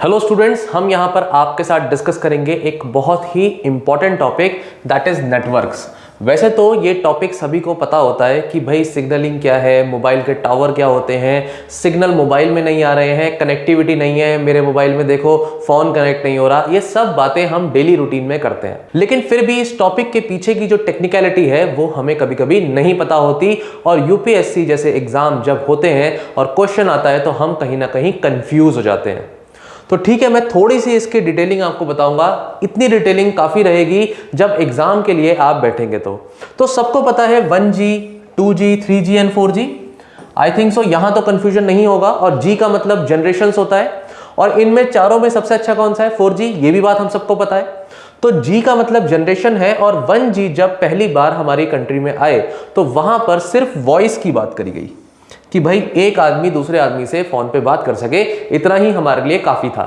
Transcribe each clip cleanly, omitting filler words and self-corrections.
Hello students, हम यहाँ पर आपके साथ डिस्कस करेंगे एक बहुत ही important topic, that is networks. वैसे तो ये टॉपिक सभी को पता होता है कि भाई सिग्नलिंग क्या है, मोबाइल के टावर क्या होते हैं, सिग्नल मोबाइल में नहीं आ रहे हैं, कनेक्टिविटी नहीं है, मेरे मोबाइल में देखो फोन कनेक्ट नहीं हो रहा। ये सब बातें हम डेली रूटीन में करते हैं, लेकिन फिर भी इस टॉपिक के पीछे की जो टेक्निकलिटी है वो हमें कभी कभी नहीं पता होती। और यूपीएससी जैसे एग्जाम जब होते हैं और क्वेश्चन आता है तो हम कहीं ना कहीं कंफ्यूज हो जाते हैं। तो ठीक है, मैं थोड़ी सी इसकी डिटेलिंग आपको बताऊंगा। इतनी डिटेलिंग काफी रहेगी जब एग्जाम के लिए आप बैठेंगे तो सबको पता है 1G, 2G, 3G and 4G। I think so यहां तो कंफ्यूजन नहीं होगा। और G का मतलब जनरेशंस होता है, और इनमें चारों में सबसे अच्छा कौन सा है? 4G। ये भी बात हम सबको पता है। तो G का मतलब जनरेशन है, और 1G जब पहली बार हमारी कंट्री में आए तो वहां पर सिर्फ वॉइस की बात करी गई कि भाई एक आदमी दूसरे आदमी से फोन पे बात कर सके, इतना ही हमारे लिए काफी था।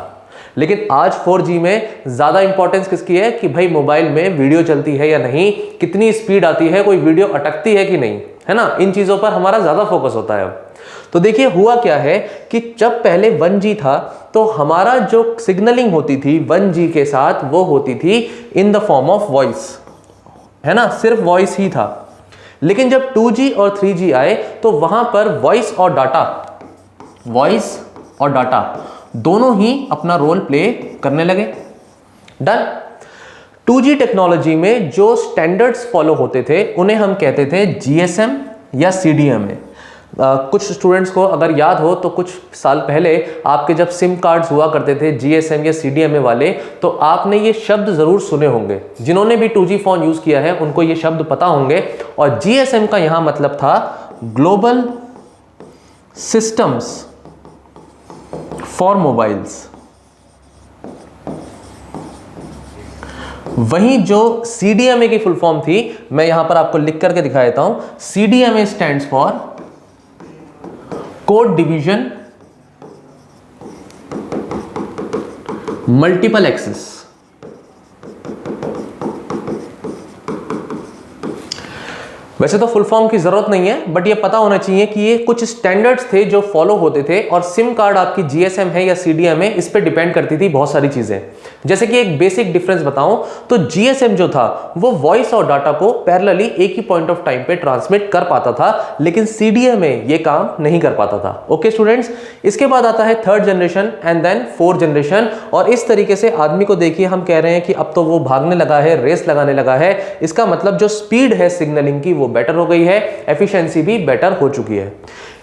लेकिन आज 4G में ज्यादा इंपॉर्टेंस किसकी है कि भाई मोबाइल में वीडियो चलती है या नहीं, कितनी स्पीड आती है, कोई वीडियो अटकती है कि नहीं, है ना। इन चीजों पर हमारा ज्यादा फोकस होता है अब। तो देखिए हुआ क्या है कि जब पहले 1G था तो हमारा जो सिग्नलिंग होती थी 1G के साथ वो होती थी in the form of voice, है ना, सिर्फ वॉइस ही था। लेकिन जब 2G और 3G आए तो वहां पर वॉइस और डाटा दोनों ही अपना रोल प्ले करने लगे। डन। 2G टेक्नोलॉजी में जो स्टैंडर्ड्स फॉलो होते थे उन्हें हम कहते थे GSM या CDMA। कुछ स्टूडेंट्स को अगर याद हो तो कुछ साल पहले आपके जब सिम कार्ड्स हुआ करते थे GSM या CDMA वाले, तो आपने ये शब्द जरूर सुने होंगे। जिन्होंने भी 2G फोन यूज किया है उनको ये शब्द पता होंगे। और GSM का यहां मतलब था ग्लोबल सिस्टम्स फॉर मोबाइल्स। वहीं जो CDMA की फुल फॉर्म थी, मैं यहां पर आपको लिख करके दिखा देता हूं। CDMA stands for code division multiple access. वैसे तो फुल फॉर्म की जरूरत नहीं है, बट ये पता होना चाहिए कि ये कुछ स्टैंडर्ड्स थे जो फॉलो होते थे। और सिम कार्ड आपकी GSM है या CDMA, इस पे डिपेंड करती थी बहुत सारी चीजें। जैसे कि एक बेसिक डिफरेंस बताऊं तो GSM जो था वो वॉइस और डाटा को पैरेलली एक ही पॉइंट ऑफ टाइम पे ट्रांसमिट कर पाता था, लेकिन CDMA ये काम नहीं कर पाता था। ओके स्टूडेंट्स, इसके बाद आता है 3rd generation and then 4th generation. और इस तरीके से आदमी को देखिए, हम कह रहे हैं कि अब तो वो भागने लगा है, रेस लगाने लगा है। इसका मतलब जो स्पीड है सिग्नलिंग की वो बेटर हो गई है, एफिशिएंसी भी बेटर हो चुकी है।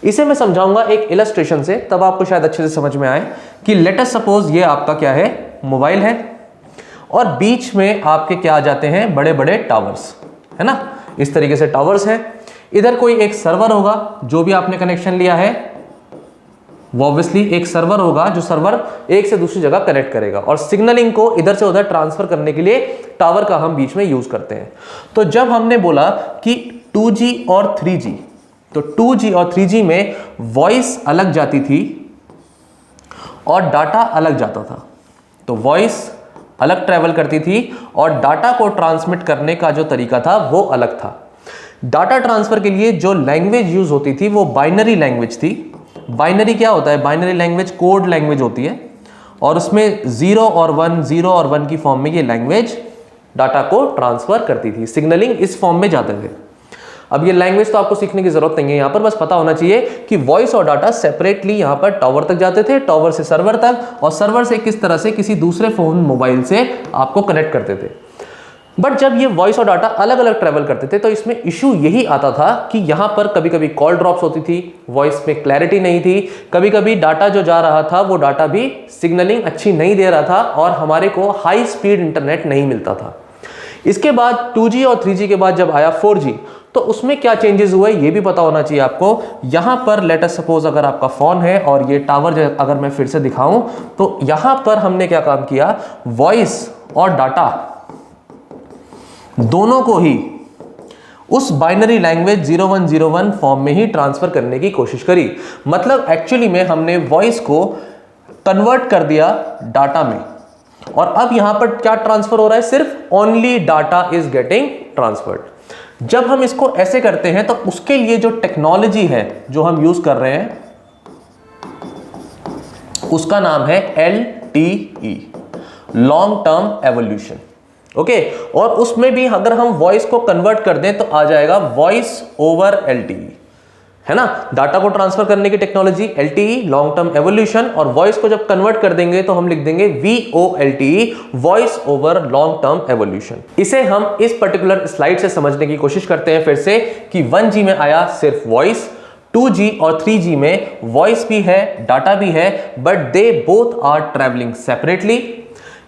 इसे मैं समझाऊंगा एक इलस्ट्रेशन से, तब आपको शायद अच्छे से समझ में आए कि लेट अस सपोज ये आपका क्या है, मोबाइल है, और बीच में आपके क्या आ जाते हैं, बड़े बड़े टावर्स, है ना। इस तरीके से टावर्स हैं। इधर कोई एक सर्वर होगा, जो भी आपने कनेक्शन लिया है वो ऑब्वियसली एक सर्वर होगा, जो सर्वर एक से दूसरी जगह कनेक्ट करेगा, और सिग्नलिंग को इधर से उधर ट्रांसफर करने के लिए टावर का हम बीच में यूज करते हैं। तो जब हमने बोला कि 2G और 3G, तो 2G और 3G में वॉइस अलग जाती थी और डाटा अलग जाता था। तो वॉइस अलग ट्रेवल करती थी और डाटा को ट्रांसमिट करने का जो तरीका था वो अलग था। डाटा ट्रांसफर के लिए जो लैंग्वेज यूज होती थी वो बाइनरी लैंग्वेज थी। बाइनरी क्या होता है? बाइनरी लैंग्वेज कोड लैंग्वेज होती है, और उसमें 0 और 1 की फॉर्म में ये लैंग्वेज डाटा को ट्रांसफर करती थी। सिग्नलिंग इस फॉर्म में जाते थे। अब ये लैंग्वेज तो आपको सीखने की जरूरत नहीं है, यहां पर बस पता होना चाहिए कि वॉइस और डाटा सेपरेटली यहां पर टावर तक जाते थे, टावर से सर्वर तक, और सर्वर से किस तरह से किसी दूसरे फोन मोबाइल से आपको कनेक्ट करते थे। बट जब ये वॉइस और डाटा अलग अलग ट्रेवल करते थे तो इसमें इशू यही आता था कि यहां पर कभी कभी कॉल ड्रॉप्स होती थी, वॉइस में क्लैरिटी नहीं थी, कभी कभी डाटा जो जा रहा था वो डाटा भी सिग्नलिंग अच्छी नहीं दे रहा था, और हमारे को हाई स्पीड इंटरनेट नहीं मिलता था। इसके बाद 2G और 3G के बाद जब आया 4G, तो उसमें क्या चेंजेस हुए ये भी पता होना चाहिए आपको। यहां पर लेट अस सपोज अगर आपका फोन है और ये टावर अगर मैं फिर से दिखाऊं, तो यहां पर हमने क्या काम किया, वॉइस और डाटा दोनों को ही उस बाइनरी लैंग्वेज 0101 फॉर्म में ही ट्रांसफर करने की कोशिश करी। मतलब एक्चुअली में हमने वॉइस को कन्वर्ट कर दिया डाटा में, और अब यहां पर क्या ट्रांसफर हो रहा है, सिर्फ only data is getting transferred. जब हम इसको ऐसे करते हैं तो उसके लिए जो टेक्नोलॉजी है जो हम यूज कर रहे हैं उसका नाम है LTE, long term evolution. Okay, और उसमें भी अगर हम वॉइस को कन्वर्ट कर दें तो आ जाएगा वॉइस ओवर LTE, है ना। डाटा को ट्रांसफर करने की technology LTE, long term evolution, और वॉइस को जब कन्वर्ट कर देंगे तो हम लिख देंगे VOLTE, voice over long term evolution. इसे हम इस पर्टिकुलर स्लाइड से समझने की कोशिश करते हैं फिर से कि 1G में आया सिर्फ वॉइस, 2G और 3G में वॉइस भी है, डाटा भी है, but they both are travelling separately.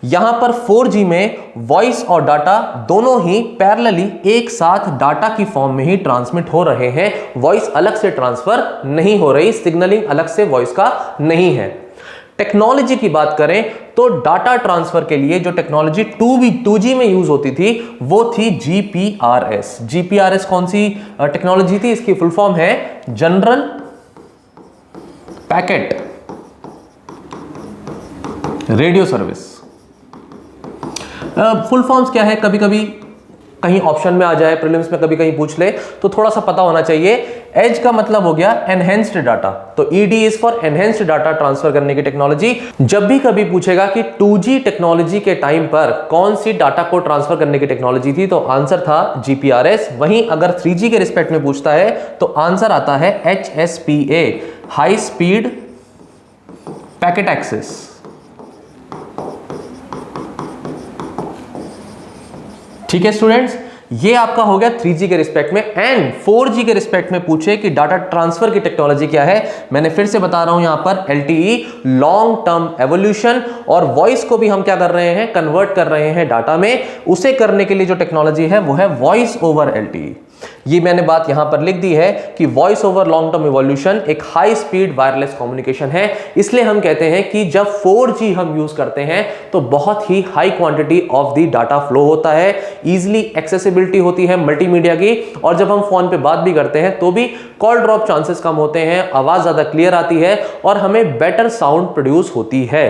यहां पर 4G में वॉइस और डाटा दोनों ही पैरेलली एक साथ डाटा की फॉर्म में ही ट्रांसमिट हो रहे हैं, वॉइस अलग से ट्रांसफर नहीं हो रही, सिग्नलिंग अलग से वॉइस का नहीं है। टेक्नोलॉजी की बात करें तो डाटा ट्रांसफर के लिए जो टेक्नोलॉजी 2G में यूज होती थी वो थी GPRS। GPRS कौन सी टेक्नोलॉजी थी? इसकी फुल फॉर्म है general packet radio service. Full forms क्या है, कभी कभी कहीं ऑप्शन में आ जाए, प्रीलिम्स में कभी कहीं पूछ ले, तो थोड़ा सा पता होना चाहिए। एज का मतलब हो गया एनहेंस्ड डाटा, तो ED is for enhanced data transfer करने की टेक्नोलॉजी। जब भी कभी पूछेगा कि 2G टेक्नोलॉजी के टाइम पर कौन सी डाटा को ट्रांसफर करने की टेक्नोलॉजी थी, तो आंसर था GPRS। वहीं अगर 3G के रिस्पेक्ट में पूछता है तो आंसर आता है HSPA, high speed packet access. ठीक है स्टूडेंट्स, ये आपका हो गया 3G के रिस्पेक्ट में। एंड 4G के रिस्पेक्ट में पूछे कि डाटा ट्रांसफर की टेक्नोलॉजी क्या है, मैंने फिर से बता रहा हूं यहां पर LTE, लॉन्ग टर्म एवोल्यूशन, और वॉइस को भी हम क्या कर रहे हैं, कन्वर्ट कर रहे हैं डाटा में। उसे करने के लिए जो टेक्नोलॉजी है वो है वॉइस ओवर LTE। ये मैंने बात यहां पर लिख दी है कि voice over long term evolution एक हाई स्पीड वायरलेस कम्युनिकेशन है। इसलिए हम कहते हैं कि जब 4G हम यूज करते हैं तो बहुत ही high quantity of the data flow होता है, इजीली एक्सेसिबिलिटी होती है मल्टीमीडिया की, और जब हम फोन पे बात भी करते हैं तो भी कॉल ड्रॉप चांसेस कम होते हैं, आवाज ज्यादा क्लियर आती है और हमें बेटर साउंड प्रोड्यूस होती है।